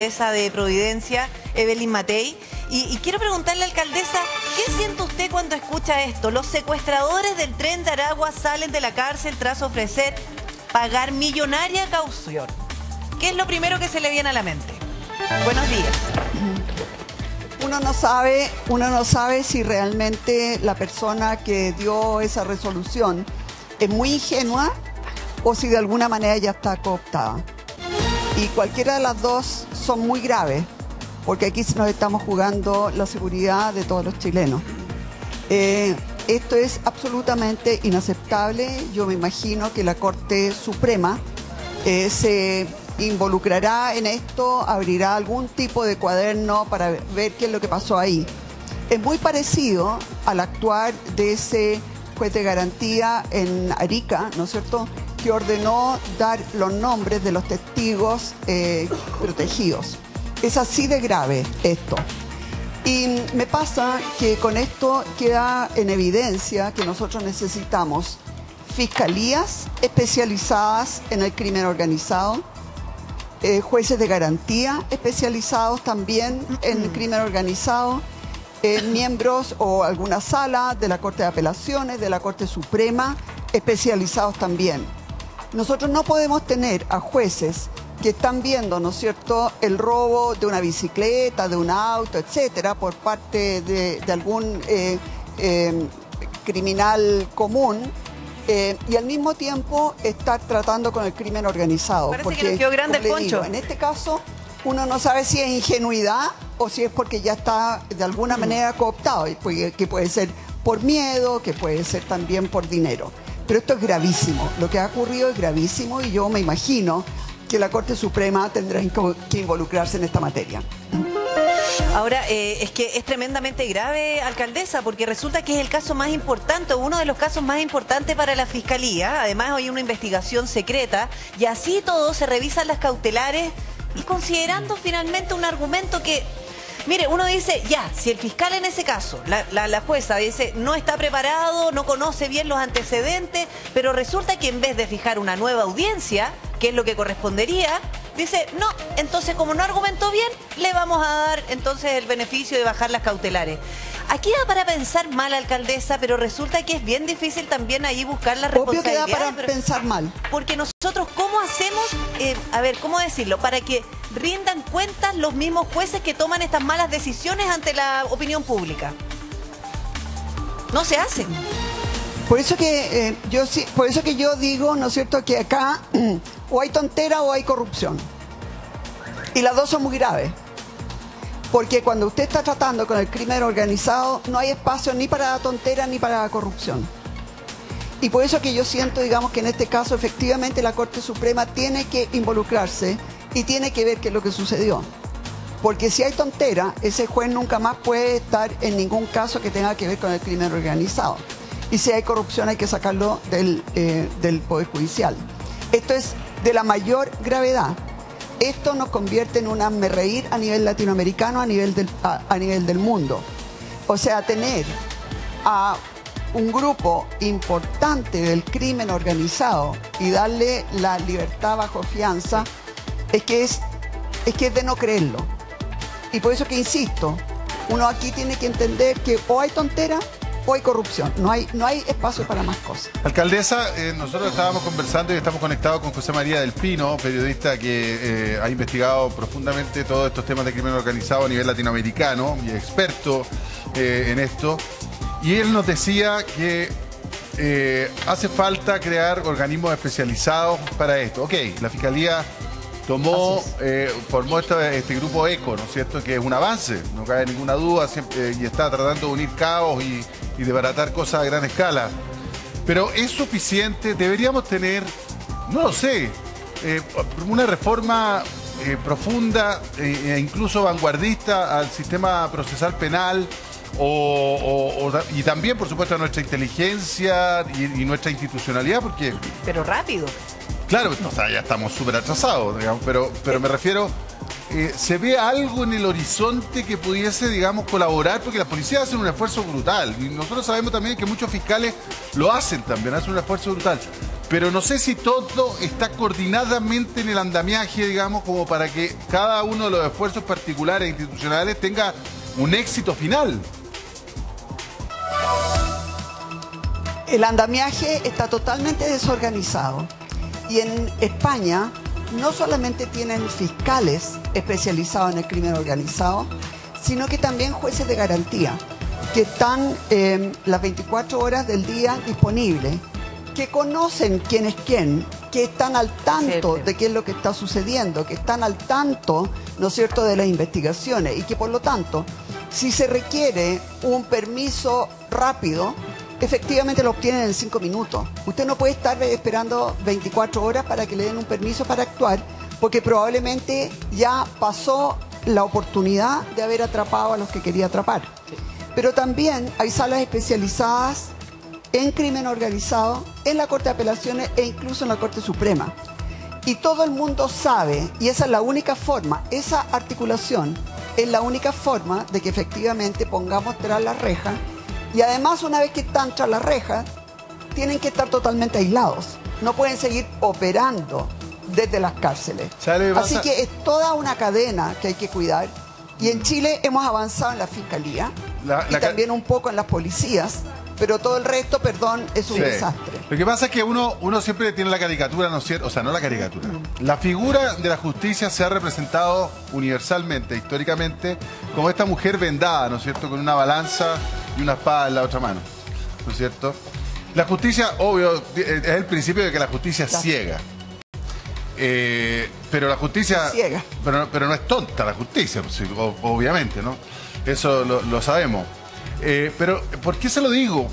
alcaldesa de Providencia, Evelyn Matei, y quiero preguntarle, alcaldesa, ¿qué siente usted cuando escucha esto? Los secuestradores del tren de Aragua salen de la cárcel tras ofrecer pagar millonaria caución. ¿Qué es lo primero que se le viene a la mente? Buenos días. Uno no sabe si realmente la persona que dio esa resolución es muy ingenua o si de alguna manera ya está cooptada. Y cualquiera de las dos son muy graves, porque aquí nos estamos jugando la seguridad de todos los chilenos. Esto es absolutamente inaceptable. Yo me imagino que la Corte Suprema se involucrará en esto, abrirá algún tipo de cuaderno para ver qué es lo que pasó ahí. Es muy parecido al actuar de ese juez de garantía en Arica, ¿no es cierto?, que ordenó dar los nombres de los testigos protegidos. Es así de grave esto. Y me pasa que con esto queda en evidencia que nosotros necesitamos fiscalías especializadas en el crimen organizado, jueces de garantía especializados también en el crimen organizado, miembros o alguna sala de la Corte de Apelaciones, de la Corte Suprema, especializados también. Nosotros no podemos tener a jueces que están viendo, ¿no es cierto?, el robo de una bicicleta, de un auto, etcétera, por parte de algún criminal común, y al mismo tiempo estar tratando con el crimen organizado. Parece porque, que nos quedó grande el poncho. digo, en este caso, uno no sabe si es ingenuidad o si es porque ya está de alguna manera cooptado, que puede ser por miedo, que puede ser también por dinero. Pero esto es gravísimo, lo que ha ocurrido es gravísimo y yo me imagino que la Corte Suprema tendrá que involucrarse en esta materia. Ahora, es que es tremendamente grave, alcaldesa, porque resulta que es el caso más importante, uno de los casos más importantes para la Fiscalía. Además, hay una investigación secreta y así todo se revisan las cautelares y considerando finalmente un argumento que... Mire, uno dice, ya, si el fiscal en ese caso, la jueza dice, no está preparado, no conoce bien los antecedentes, pero resulta que en vez de fijar una nueva audiencia, que es lo que correspondería, dice, no, entonces como no argumentó bien, le vamos a dar entonces el beneficio de bajar las cautelares. Aquí da para pensar mal, alcaldesa, pero resulta que es bien difícil también ahí buscar la responsabilidad. Obvio que da para pensar mal. Porque nosotros, ¿cómo hacemos, a ver, cómo decirlo, para que rindan cuentas los mismos jueces que toman estas malas decisiones ante la opinión pública? No se hacen. Por eso que yo digo, ¿no es cierto?, que acá o hay tontera o hay corrupción. Y las dos son muy graves. Porque cuando usted está tratando con el crimen organizado, no hay espacio ni para la tontera ni para la corrupción. Y por eso que yo siento, digamos, que en este caso efectivamente la Corte Suprema tiene que involucrarse y tiene que ver qué es lo que sucedió. Porque si hay tontera, ese juez nunca más puede estar en ningún caso que tenga que ver con el crimen organizado. Y si hay corrupción hay que sacarlo del Poder Judicial. Esto es de la mayor gravedad. Esto nos convierte en un hazmerreír a nivel latinoamericano, a nivel del mundo. O sea, tener a un grupo importante del crimen organizado y darle la libertad bajo fianza, es que es de no creerlo. Y por eso que insisto, uno aquí tiene que entender que o hay tontera o hay corrupción, no hay espacio para más cosas. Alcaldesa, nosotros estábamos conversando y estamos conectados con José María del Pino, periodista que ha investigado profundamente todos estos temas de crimen organizado a nivel latinoamericano y experto en esto. Y él nos decía que hace falta crear organismos especializados para esto. Ok, la Fiscalía formó este grupo ECO, ¿no es cierto?, que es un avance, no cabe ninguna duda, y está tratando de unir caos y desbaratar cosas a gran escala. Pero ¿es suficiente? Deberíamos tener, no lo sé, una reforma profunda e incluso vanguardista al sistema procesal penal y también, por supuesto, a nuestra inteligencia y nuestra institucionalidad, porque... Pero rápido. Claro, o sea, ya estamos súper atrasados, digamos, pero me refiero, ¿se ve algo en el horizonte que pudiese, digamos, colaborar? Porque las policías hacen un esfuerzo brutal y nosotros sabemos también que muchos fiscales lo hacen también, hacen un esfuerzo brutal. pero no sé si todo está coordinadamente en el andamiaje, digamos, como para que cada uno de los esfuerzos particulares e institucionales tenga un éxito final. El andamiaje está totalmente desorganizado. Y en España no solamente tienen fiscales especializados en el crimen organizado, sino que también jueces de garantía, que están las 24 horas del día disponibles, que conocen quién es quién, que están al tanto de qué es lo que está sucediendo, que están al tanto, ¿no es cierto?, de las investigaciones, y que por lo tanto, si se requiere un permiso rápido, efectivamente lo obtienen en 5 minutos. Usted no puede estar esperando 24 horas para que le den un permiso para actuar, porque probablemente ya pasó la oportunidad de haber atrapado a los que quería atrapar. Pero también hay salas especializadas en crimen organizado, en la Corte de Apelaciones e incluso en la Corte Suprema. Y todo el mundo sabe, y esa es la única forma, esa articulación es la única forma de que efectivamente pongamos tras la reja. Y además, una vez que están tras la reja, tienen que estar totalmente aislados. No pueden seguir operando desde las cárceles. Así que es toda una cadena que hay que cuidar. Y en Chile hemos avanzado en la fiscalía y también un poco en las policías, pero todo el resto, perdón, es un desastre. Lo que pasa es que uno siempre tiene la caricatura, ¿no es cierto? O sea, no la caricatura. La figura de la justicia se ha representado universalmente, históricamente, como esta mujer vendada, ¿no es cierto? Con una balanza y una espada en la otra mano, ¿no es cierto? La justicia, obvio, es el principio de que la justicia es ciega. Pero la justicia... ciega. Pero no es tonta la justicia, pues, obviamente, ¿no? Eso lo sabemos. Pero, ¿por qué se lo digo?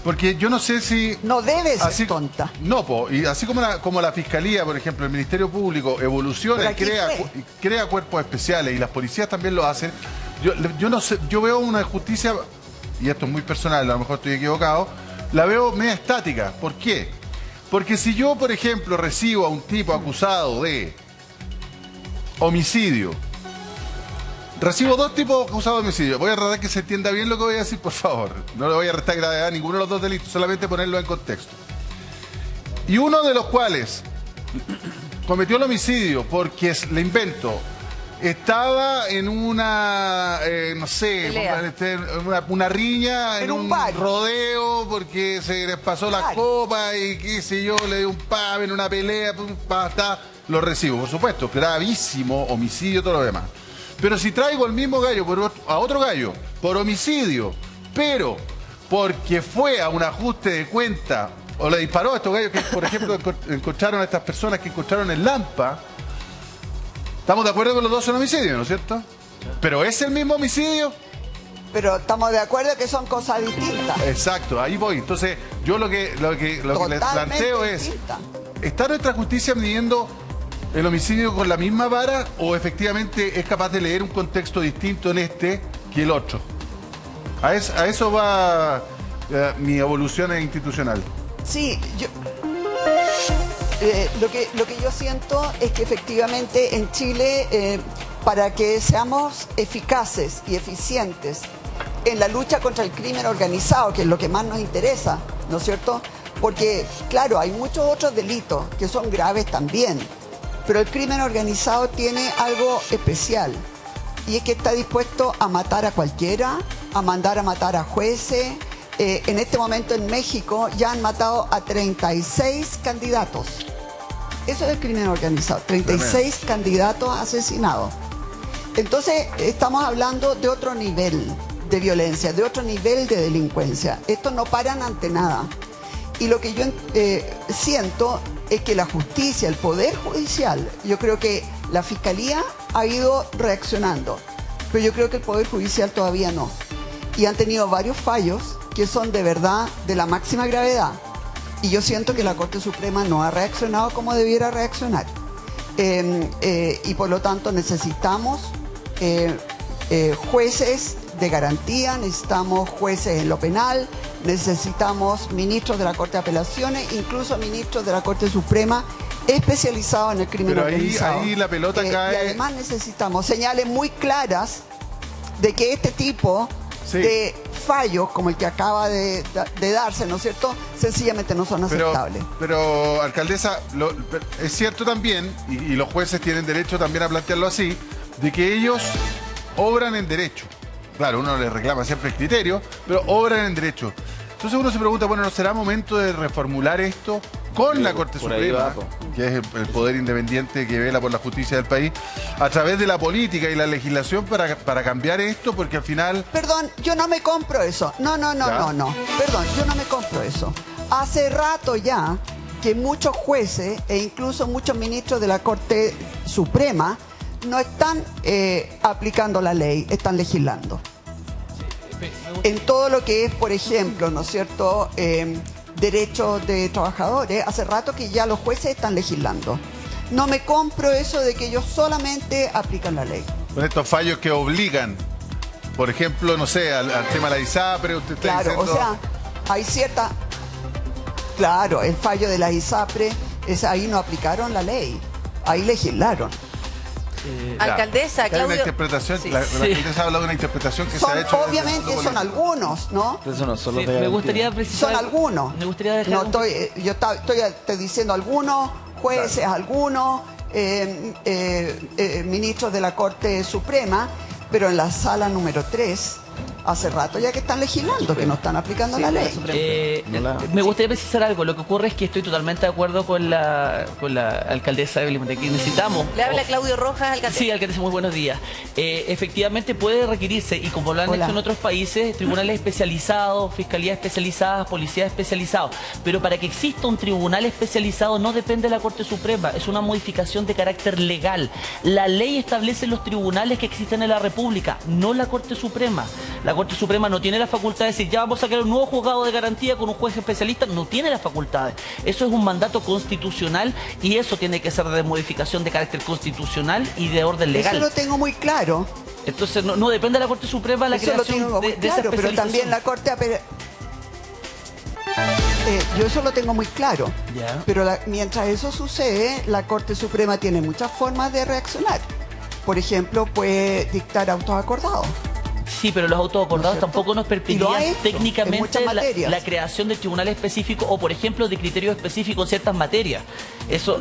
Porque yo no sé si... No debe ser tonta. No, y así como la Fiscalía, por ejemplo, el Ministerio Público evoluciona y crea cuerpos especiales, y las policías también lo hacen, yo no sé, yo veo una justicia, y esto es muy personal, a lo mejor estoy equivocado, la veo media estática. ¿Por qué? Porque si yo, por ejemplo, recibo a un tipo acusado de homicidio, recibo 2 tipos acusados de homicidio. Voy a tratar que se entienda bien lo que voy a decir, por favor. No le voy a restar gravedad a ninguno de los 2 delitos, solamente ponerlo en contexto. Y uno de los cuales cometió el homicidio porque, le invento, estaba en una, no sé, una riña, en un rodeo, porque se les pasó la copa y qué sé yo, le dio un pavo en una pelea, lo recibo, por supuesto, gravísimo, homicidio, todo lo demás. Pero si traigo al mismo gallo a otro gallo por homicidio, pero porque fue a un ajuste de cuenta o le disparó a estos gallos que, por ejemplo, encontraron a estas personas que encontraron en Lampa, estamos de acuerdo que los 2 son homicidios, ¿no es cierto? Pero ¿es el mismo homicidio? Pero estamos de acuerdo que son cosas distintas. Exacto, ahí voy. Entonces, yo lo que les planteo es, ¿está nuestra justicia midiendo el homicidio con la misma vara o efectivamente es capaz de leer un contexto distinto en este que el otro? A eso va mi evolución institucional. Sí, lo que yo siento es que efectivamente en Chile, para que seamos eficaces y eficientes en la lucha contra el crimen organizado, que es lo que más nos interesa, ¿no es cierto? Porque, claro, hay muchos otros delitos que son graves también, pero el crimen organizado tiene algo especial, y es que está dispuesto a matar a cualquiera, a mandar a matar a jueces. En este momento en México ya han matado a 36 candidatos. Eso es el crimen organizado, 36 candidatos asesinados. Entonces estamos hablando de otro nivel de violencia, de otro nivel de delincuencia. Estos no paran ante nada. Y lo que yo siento es que la justicia, el Poder Judicial, yo creo que la Fiscalía ha ido reaccionando, pero yo creo que el Poder Judicial todavía no. Y han tenido varios fallos que son de verdad de la máxima gravedad. Y yo siento que la Corte Suprema no ha reaccionado como debiera reaccionar. Y por lo tanto necesitamos jueces de garantía, necesitamos jueces en lo penal, necesitamos ministros de la Corte de Apelaciones, incluso ministros de la Corte Suprema especializados en el crimen organizado. Ahí la pelota cae. Y además necesitamos señales muy claras de que este tipo de fallos como el que acaba de darse, ¿no es cierto?, sencillamente no son aceptables. Pero alcaldesa, es cierto también, y los jueces tienen derecho también a plantearlo así, de que ellos obran en derecho. Claro, uno les reclama siempre el criterio, pero obran en derecho. Entonces uno se pregunta, bueno, ¿no será momento de reformular esto con la Corte Suprema, que es el poder independiente que vela por la justicia del país, a través de la política y la legislación para cambiar esto? Porque al final... Perdón, yo no me compro eso. No. Perdón, yo no me compro eso. Hace rato ya que muchos jueces e incluso muchos ministros de la Corte Suprema no están aplicando la ley, están legislando. En todo lo que es, por ejemplo, ¿no es cierto?, derechos de trabajadores, hace rato que ya los jueces están legislando. No me compro eso de que ellos solamente aplican la ley. Con estos fallos que obligan, por ejemplo, no sé, al tema de la ISAPRE, usted está diciendo... o sea, hay cierta... Claro, el fallo de la ISAPRE, ahí no aplicaron la ley, ahí legislaron. Alcaldesa, Claudio... Hay una interpretación, la alcaldesa ha hablado de una interpretación que se ha hecho... Obviamente son algunos, ¿no? Eso no, solo me gustaría precisar... Son algunos. Me gustaría dejar... No, yo estoy diciendo algunos, jueces, claro, algunos, ministros de la Corte Suprema, pero en la sala número 3... hace rato ya que están legislando, que no están aplicando la ley. Me gustaría precisar algo. Lo que ocurre es que estoy totalmente de acuerdo con la alcaldesa Evelyn Montequín. Necesitamos... Le habla Claudio Rojas, alcaldesa. Sí, alcaldesa, muy buenos días. Efectivamente puede requerirse, y como lo han hecho en otros países, tribunales especializados, fiscalías especializadas, policías especializados. Pero para que exista un tribunal especializado no depende de la Corte Suprema, es una modificación de carácter legal. La ley establece los tribunales que existen en la República, no la Corte Suprema. La Corte Suprema no tiene la facultad de decir, ya vamos a crear un nuevo juzgado de garantía con un juez especialista. No tiene las facultades. Eso es un mandato constitucional y eso tiene que ser de modificación de carácter constitucional y de orden legal. Eso lo tengo muy claro. Entonces no depende de la Corte Suprema la creación de esa especialización. Pero también la Corte... yo eso lo tengo muy claro. Pero mientras eso sucede, la Corte Suprema tiene muchas formas de reaccionar. Por ejemplo, puede dictar autos acordados. Sí, pero los autos acordados tampoco nos permitirían técnicamente la creación de tribunales específicos o, por ejemplo, de criterios específicos en ciertas materias. Eso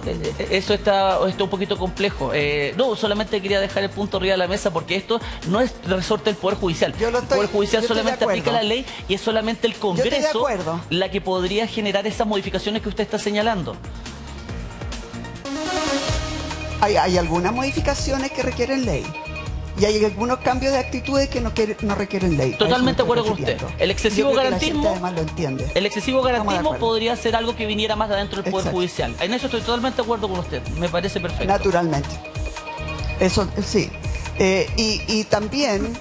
está un poquito complejo. No, solamente quería dejar el punto arriba de la mesa porque esto no es resorte del Poder Judicial. El Poder Judicial solamente aplica la ley y es solamente el Congreso la que podría generar esas modificaciones que usted está señalando. Hay algunas modificaciones que requieren ley. Y hay algunos cambios de actitudes que no requieren ley. Totalmente de acuerdo con usted. El excesivo garantismo, lo podría ser algo que viniera más de adentro del Poder Judicial. En eso estoy totalmente de acuerdo con usted. Me parece perfecto. Naturalmente. Eso sí. Y también,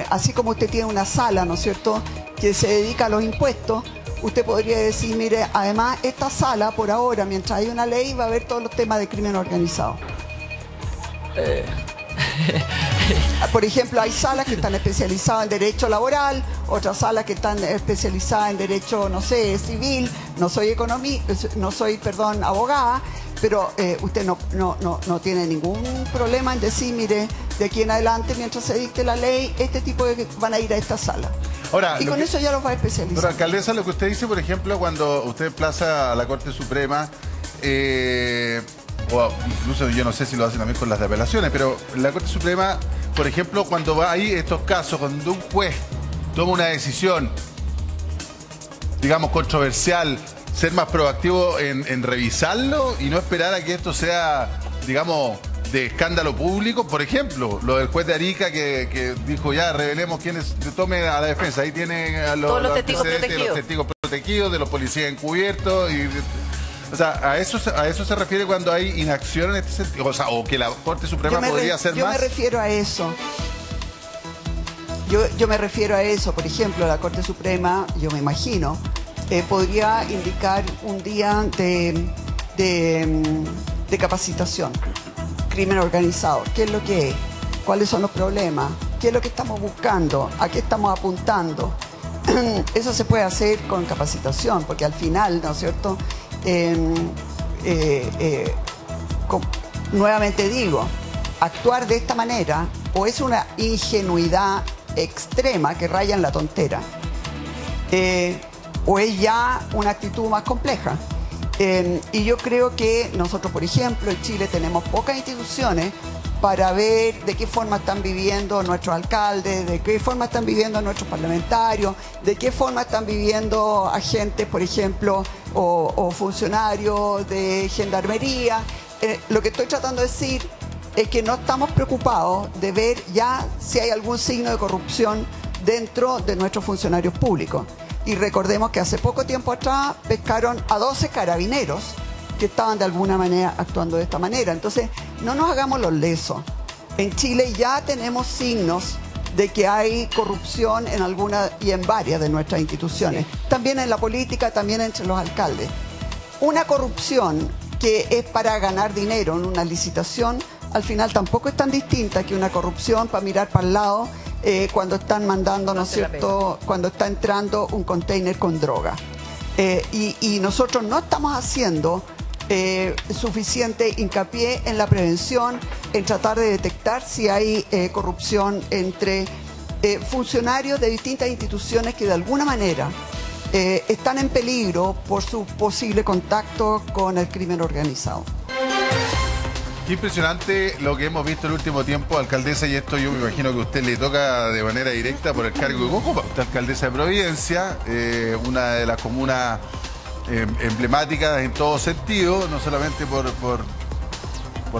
así como usted tiene una sala, ¿no es cierto?, que se dedica a los impuestos, usted podría decir, mire, además esta sala, por ahora, mientras hay una ley, va a haber todos los temas de crimen organizado. Por ejemplo, hay salas que están especializadas en derecho laboral, otras salas que están especializadas en derecho, no sé, civil. No soy abogada, pero usted no tiene ningún problema en decir, mire, de aquí en adelante, mientras se dicte la ley, este tipo van a ir a esta sala. Ahora, y con eso ya los va a especializar. Pero, alcaldesa, lo que usted dice, por ejemplo, cuando usted plaza a la Corte Suprema, o incluso yo no sé si lo hacen también con las de apelaciones, pero la Corte Suprema, por ejemplo, cuando va ahí estos casos, cuando un juez toma una decisión, digamos, controversial, ser más proactivo en revisarlo y no esperar a que esto sea, digamos, de escándalo público. Por ejemplo, lo del juez de Arica que dijo, ya, revelemos quiénes tome a la defensa. Ahí tiene a los testigos protegidos, de los policías encubiertos y... O sea, a eso se refiere cuando hay inacción en este sentido. O sea, o que la Corte Suprema podría hacer más. Yo me refiero a eso. Yo me refiero a eso. Por ejemplo, la Corte Suprema, yo me imagino, podría indicar un día de capacitación. Crimen organizado. ¿Qué es lo que es? ¿Cuáles son los problemas? ¿Qué es lo que estamos buscando? ¿A qué estamos apuntando? Eso se puede hacer con capacitación, porque al final, ¿no es cierto?, nuevamente digo, actuar de esta manera o es una ingenuidad extrema que raya en la tontera, o es ya una actitud más compleja. Y yo creo que nosotros, por ejemplo, en Chile tenemos pocas instituciones para ver de qué forma están viviendo nuestros alcaldes, de qué forma están viviendo nuestros parlamentarios, de qué forma están viviendo agentes, por ejemplo, o funcionarios de gendarmería. Lo que estoy tratando de decir es que no estamos preocupados de ver ya si hay algún signo de corrupción dentro de nuestros funcionarios públicos. Y recordemos que hace poco tiempo atrás pescaron a 12 carabineros que estaban de alguna manera actuando de esta manera. Entonces, no nos hagamos los lesos. En Chile ya tenemos signos de que hay corrupción en algunas y en varias de nuestras instituciones. Sí. También en la política, también entre los alcaldes. Una corrupción que es para ganar dinero en una licitación, al final tampoco es tan distinta que una corrupción para mirar para el lado cuando están mandando, ¿no es cierto?, cuando está entrando un container con droga. Y nosotros no estamos haciendo suficiente hincapié en la prevención, en tratar de detectar si hay corrupción entre funcionarios de distintas instituciones que de alguna manera están en peligro por su posible contacto con el crimen organizado. Qué impresionante lo que hemos visto el último tiempo, alcaldesa, y esto yo me imagino que a usted le toca de manera directa por el cargo que ocupa. Usted es alcaldesa de Providencia, una de las comunas emblemáticas en todo sentido, no solamente por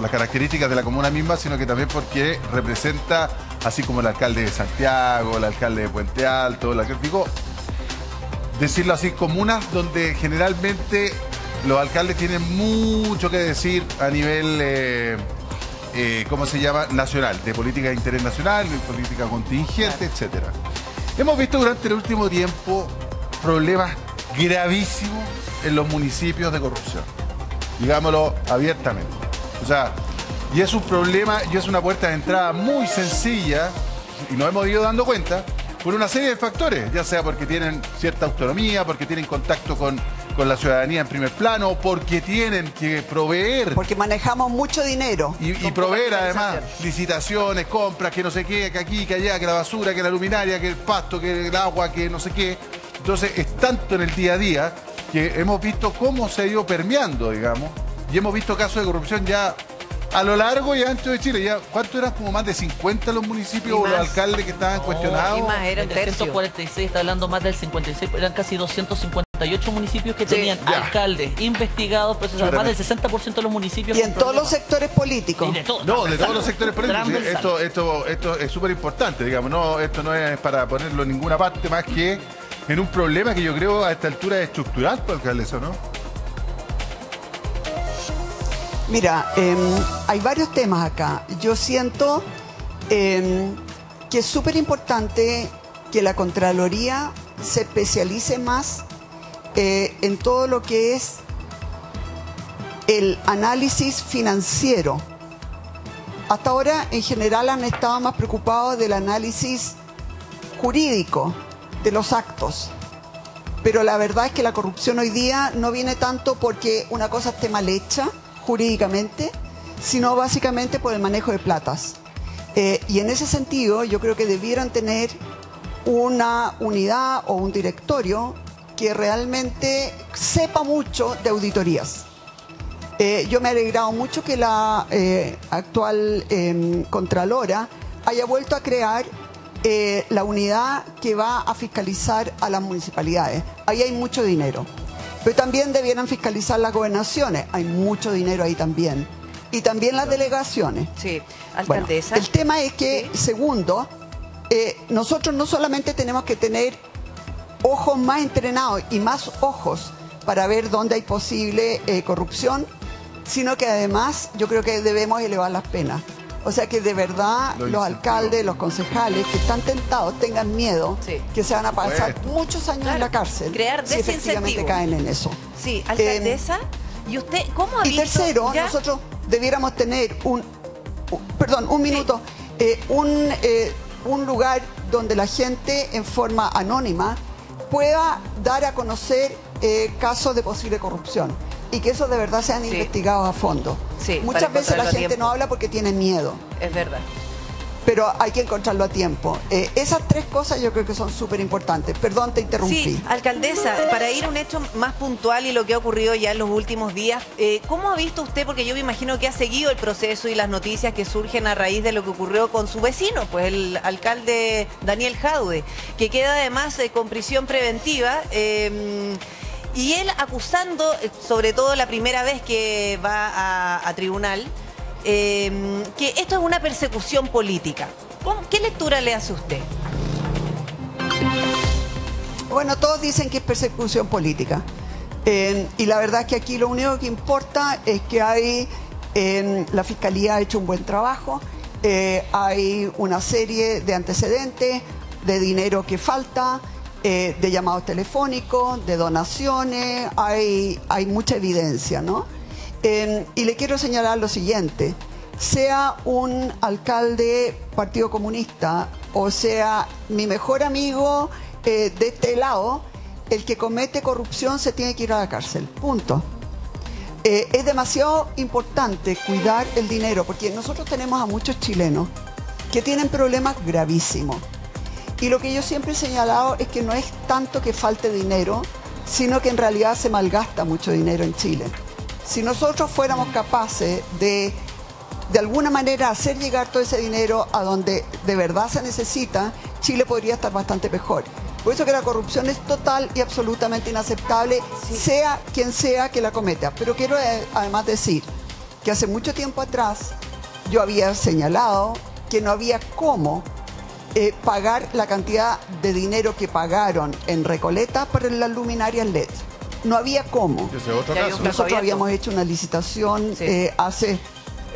las características de la comuna misma, sino que también porque representa, así como el alcalde de Santiago, el alcalde de Puente Alto, decirlo así, comunas donde generalmente los alcaldes tienen mucho que decir a nivel, ¿cómo se llama?, nacional, de política de interés nacional, de política contingente, etcétera. Hemos visto durante el último tiempo problemas gravísimos en los municipios de corrupción, digámoslo abiertamente. O sea, y es un problema, y es una puerta de entrada muy sencilla, y nos hemos ido dando cuenta, por una serie de factores, ya sea porque tienen cierta autonomía, porque tienen contacto con la ciudadanía en primer plano, porque tienen que proveer. Porque manejamos mucho dinero. Y proveer además licitaciones, compras, que no sé qué, que aquí, que allá, que la basura, que la luminaria, que el pasto, que el agua, que no sé qué. Entonces es tanto en el día a día que hemos visto cómo se ha ido permeando, digamos, y hemos visto casos de corrupción ya a lo largo y ancho de Chile. Ya, ¿cuánto eran? Como más de 50 los municipios o los alcaldes que estaban cuestionados. Y más, eran 346, está hablando más del 56, eran casi 258 municipios que tenían alcaldes investigados, procesados, más del 60% de los municipios. Y en todos los sectores políticos. De todos los sectores políticos. Esto es súper importante, digamos, esto no es para ponerlo en ninguna parte más que en un problema que yo creo a esta altura es estructural, alcaldesa, ¿no? Mira, hay varios temas acá. Yo siento que es súper importante que la Contraloría se especialice más en todo lo que es el análisis financiero. Hasta ahora, en general, han estado más preocupados del análisis jurídico de los actos. Pero la verdad es que la corrupción hoy día no viene tanto porque una cosa esté mal hecha jurídicamente, sino básicamente por el manejo de platas. Y en ese sentido, yo creo que debieran tener una unidad o un directorio que realmente sepa mucho de auditorías. Yo me he alegrado mucho que la actual Contralora haya vuelto a crear la unidad que va a fiscalizar a las municipalidades. Ahí hay mucho dinero. Pero también debieran fiscalizar las gobernaciones. Hay mucho dinero ahí también. Y también las delegaciones. Sí, alcaldesa. Bueno, el tema es que, segundo, nosotros no solamente tenemos que tener ojos más entrenados y más ojos para ver dónde hay posible corrupción, sino que además yo creo que debemos elevar las penas. O sea que de verdad los alcaldes, los concejales que están tentados tengan miedo que se van a pasar muchos años en la cárcel si efectivamente caen en eso. Sí, alcaldesa, ¿y usted cómo ha visto? Y tercero, nosotros debiéramos tener un minuto, un lugar donde la gente en forma anónima pueda dar a conocer casos de posible corrupción. Y que eso de verdad sean investigados a fondo. Sí, muchas veces la gente no habla porque tiene miedo. Es verdad. pero hay que encontrarlo a tiempo. Esas tres cosas yo creo que son súper importantes. Perdón, te interrumpí. Sí, alcaldesa, para ir a un hecho más puntual y lo que ha ocurrido ya en los últimos días, ¿cómo ha visto usted? Porque yo me imagino que ha seguido el proceso y las noticias que surgen a raíz de lo que ocurrió con su vecino, pues el alcalde Daniel Jadue, que queda además con prisión preventiva. Y él acusando, sobre todo la primera vez que va a tribunal, que esto es una persecución política. ¿Qué lectura le hace usted? Bueno, todos dicen que es persecución política. Y la verdad es que aquí lo único que importa es que la Fiscalía ha hecho un buen trabajo, hay una serie de antecedentes, de dinero que falta, de llamados telefónicos, de donaciones, hay mucha evidencia, ¿no? Y le quiero señalar lo siguiente: sea un alcalde Partido Comunista o sea mi mejor amigo de este lado, el que comete corrupción se tiene que ir a la cárcel, punto. Es demasiado importante cuidar el dinero, porque nosotros tenemos a muchos chilenos que tienen problemas gravísimos. Y lo que yo siempre he señalado es que no es tanto que falte dinero, sino que en realidad se malgasta mucho dinero en Chile. Si nosotros fuéramos capaces de alguna manera hacer llegar todo ese dinero a donde de verdad se necesita, Chile podría estar bastante mejor. Por eso que la corrupción es total y absolutamente inaceptable, sea quien sea que la cometa. Pero quiero además decir que hace mucho tiempo atrás yo había señalado que no había cómo pagar la cantidad de dinero que pagaron en Recoleta para las luminarias LED. No había cómo. Ese es otro caso. Nosotros habíamos hecho una licitación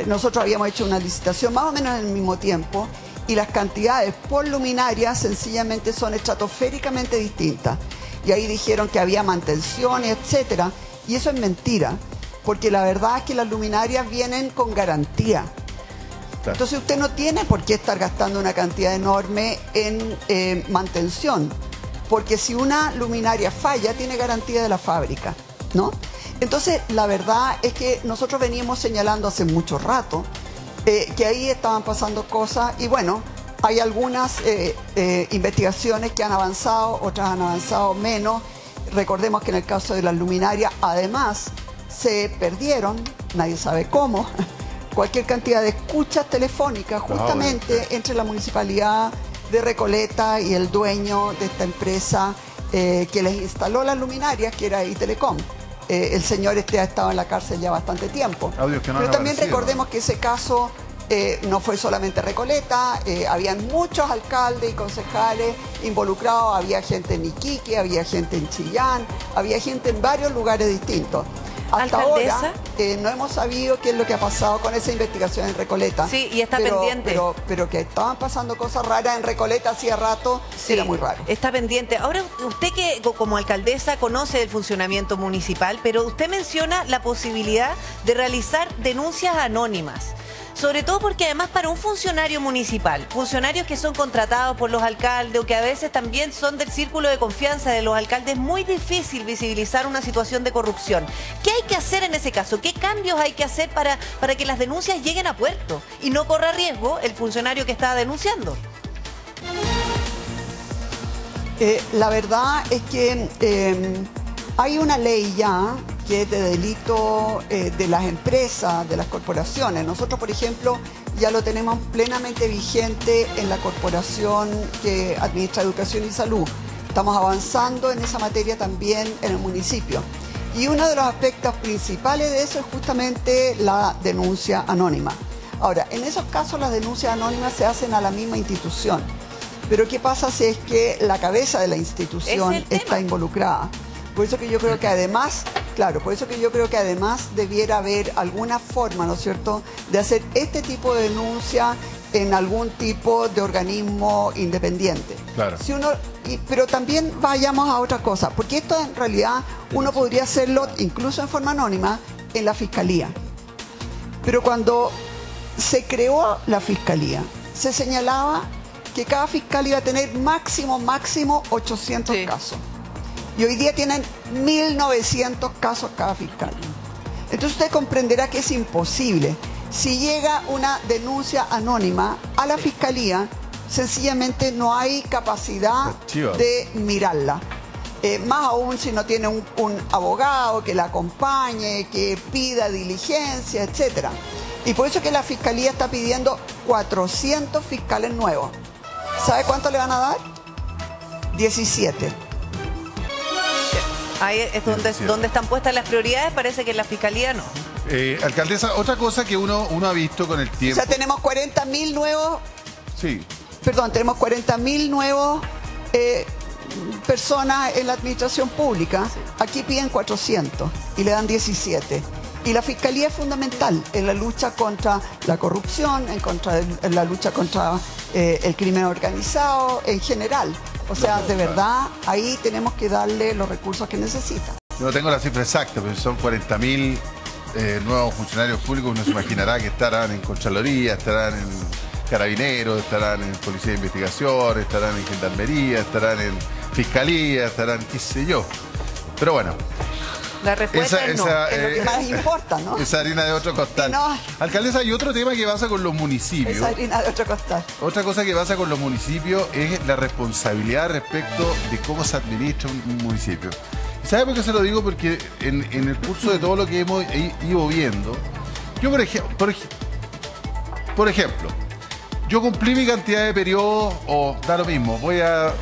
nosotros habíamos hecho una licitación más o menos en el mismo tiempo, y las cantidades por luminaria sencillamente son estratosféricamente distintas. Y ahí dijeron que había mantenciones, etcétera, y eso es mentira, porque la verdad es que las luminarias vienen con garantía. Entonces usted no tiene por qué estar gastando una cantidad enorme en mantención, porque si una luminaria falla, tiene garantía de la fábrica, ¿no? Entonces, la verdad es que nosotros veníamos señalando hace mucho rato que ahí estaban pasando cosas, y bueno, hay algunas investigaciones que han avanzado, otras han avanzado menos. Recordemos que en el caso de las luminarias, además, se perdieron, nadie sabe cómo, cualquier cantidad de escuchas telefónicas justamente entre la municipalidad de Recoleta y el dueño de esta empresa que les instaló las luminarias, que era Itelecom. El señor ha estado en la cárcel ya bastante tiempo. Pero también recordemos que ese caso no fue solamente Recoleta, habían muchos alcaldes y concejales involucrados, había gente en Iquique, había gente en Chillán, había gente en varios lugares distintos. Hasta ahora no hemos sabido qué es lo que ha pasado con esa investigación en Recoleta. Sí, y está pendiente. Pero que estaban pasando cosas raras en Recoleta hacía rato, sí, era muy raro. Está pendiente. Ahora, usted que como alcaldesa conoce el funcionamiento municipal, pero usted menciona la posibilidad de realizar denuncias anónimas. Sobre todo porque además para un funcionario municipal, funcionarios que son contratados por los alcaldes o que a veces también son del círculo de confianza de los alcaldes, es muy difícil visibilizar una situación de corrupción. ¿Qué hay que hacer en ese caso? ¿Qué cambios hay que hacer para que las denuncias lleguen a puerto y no corra riesgo el funcionario que está denunciando? La verdad es que hay una ley ya que es de delito de las empresas, de las corporaciones. Nosotros, por ejemplo, ya lo tenemos plenamente vigente en la corporación que administra educación y salud. Estamos avanzando en esa materia también en el municipio. Y uno de los aspectos principales de eso es justamente la denuncia anónima. Ahora, en esos casos las denuncias anónimas se hacen a la misma institución. Pero ¿qué pasa si es que la cabeza de la institución está involucrada? Por eso que yo creo que además, por eso que yo creo que además debiera haber alguna forma, ¿no es cierto?, de hacer este tipo de denuncia en algún tipo de organismo independiente. Claro. Pero también vayamos a otra cosa, porque esto en realidad uno podría hacerlo incluso en forma anónima en la Fiscalía. Pero cuando se creó la Fiscalía, se señalaba que cada fiscal iba a tener máximo 800 casos. Y hoy día tienen 1.900 casos cada fiscal. Entonces usted comprenderá que es imposible Si llega una denuncia anónima a la Fiscalía, sencillamente no hay capacidad de mirarla. Más aún si no tiene un abogado que la acompañe, que pida diligencia, etc. Y por eso que la Fiscalía está pidiendo 400 fiscales nuevos. ¿Sabe cuánto le van a dar? 17. Ahí es donde están puestas las prioridades, parece que en la Fiscalía no. Alcaldesa, otra cosa que uno ha visto con el tiempo... O sea, tenemos 40.000 nuevos... Sí. Perdón, tenemos 40.000 nuevos personas en la administración pública. Aquí piden 400 y le dan 17. Y la Fiscalía es fundamental en la lucha contra la corrupción, en la lucha contra el crimen organizado en general. O sea, de verdad, ahí tenemos que darle los recursos que necesita. Yo no tengo la cifra exacta, pero son 40.000 nuevos funcionarios públicos. Uno se imaginará que estarán en Contraloría, estarán en Carabineros, estarán en Policía de Investigación, estarán en Gendarmería, estarán en Fiscalía, estarán qué sé yo. Pero bueno. La respuesta es no. Es lo que más importa, ¿no? Esa harina de otro costal. No. Alcaldesa, hay otro tema que pasa con los municipios. Esa harina de otro costal. Otra cosa que pasa con los municipios es la responsabilidad respecto de cómo se administra un municipio. ¿Y sabe por qué se lo digo? Porque en el curso de todo lo que hemos ido viendo, yo por ejemplo, yo cumplí mi cantidad de periodos, o da lo mismo, voy a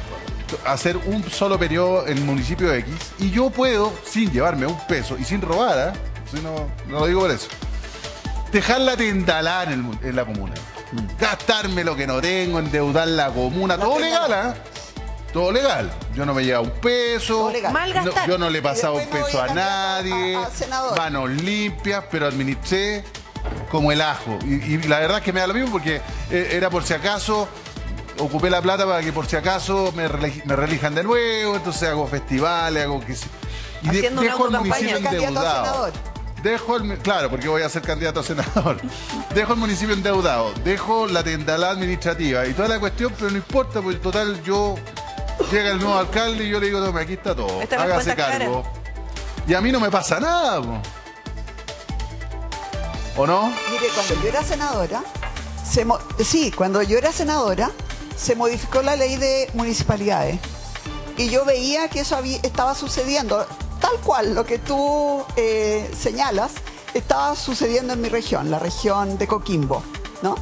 hacer un solo periodo en el municipio X y yo puedo, sin llevarme un peso y sin robar, no lo digo por eso, dejar la tendalá en la comuna, gastarme lo que no tengo, endeudar la comuna, todo legal, todo legal. Yo no me llevo un peso, yo no le he pasado un peso a nadie, manos limpias, pero administré como el ajo. Y la verdad es que me da lo mismo porque era por si acaso... Ocupé la plata para que por si acaso me reelijan de nuevo, entonces hago festivales, hago que... Y dejo el municipio endeudado. Claro, porque voy a ser candidato a senador. Dejo el municipio endeudado, dejo la tendalá administrativa y toda la cuestión, pero no importa, porque total llega el nuevo alcalde y yo le digo, tome, aquí está todo, hágase cargo. Y a mí no me pasa nada, po. ¿O no? Mire, cuando yo era senadora, se modificó la ley de municipalidades y yo veía que eso estaba sucediendo, tal cual lo que tú señalas, estaba sucediendo en mi región, la región de Coquimbo, ¿no?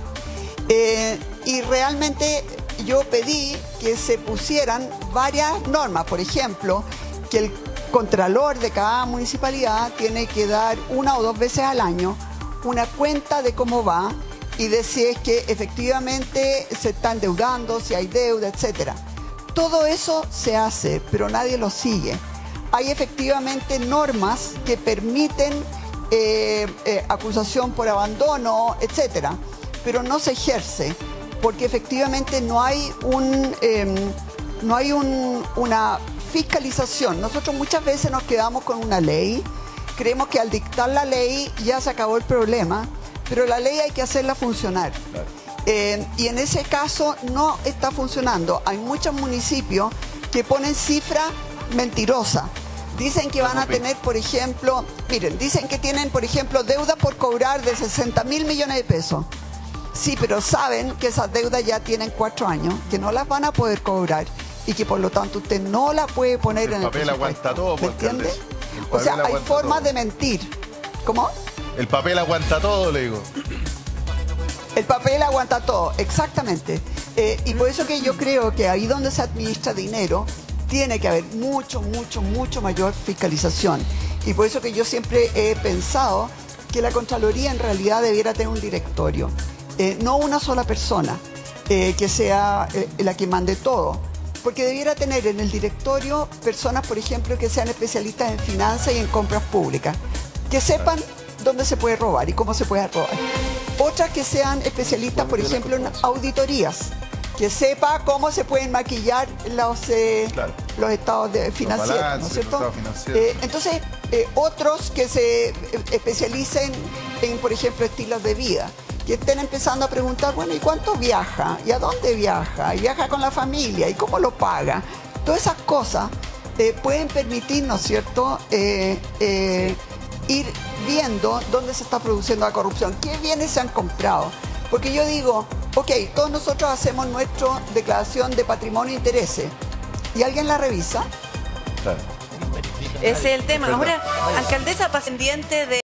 Y realmente yo pedí que se pusieran varias normas, por ejemplo, que el contralor de cada municipalidad tiene que dar 1 o 2 veces al año una cuenta de cómo va y de si es que efectivamente se está endeudando, si hay deuda, etc. Todo eso se hace, pero nadie lo sigue. Hay efectivamente normas que permiten acusación por abandono, etc. Pero no se ejerce, porque efectivamente no hay una fiscalización. Nosotros muchas veces nos quedamos con una ley, creemos que al dictar la ley ya se acabó el problema, pero la ley hay que hacerla funcionar. Claro. Y en ese caso no está funcionando. Hay muchos municipios que ponen cifras mentirosas. Dicen que van a tener, por ejemplo, miren, dicen que tienen, por ejemplo, deudas por cobrar de 60.000 millones de pesos. Sí, pero saben que esas deudas ya tienen 4 años, que no las van a poder cobrar y que por lo tanto usted no la puede poner en el papel aguanta todo, ¿me entiende? O sea, hay formas de mentir. ¿Cómo? El papel aguanta todo, le digo. El papel aguanta todo, exactamente. Y por eso que yo creo que ahí donde se administra dinero tiene que haber mucho mayor fiscalización. Y por eso que yo siempre he pensado que la Contraloría en realidad debiera tener un directorio. No una sola persona que sea la que mande todo. Porque debiera tener en el directorio personas, por ejemplo, que sean especialistas en finanzas y en compras públicas. Que sepan dónde se puede robar y cómo se puede robar. Otras que sean especialistas, por ejemplo, en auditorías, que sepa cómo se pueden maquillar los estados financieros, ¿no es cierto? Entonces, otros que se especialicen en, por ejemplo, estilos de vida, que estén empezando a preguntar, bueno, ¿y cuánto viaja? ¿Y a dónde viaja? ¿Y viaja con la familia? ¿Y cómo lo paga? Todas esas cosas pueden permitir, ¿no es cierto?, ir viendo dónde se está produciendo la corrupción, qué bienes se han comprado. Porque yo digo, ok, todos nosotros hacemos nuestra declaración de patrimonio e intereses. ¿Y alguien la revisa? Claro. Ese es el tema. Ahora, alcaldesa, pendiente de...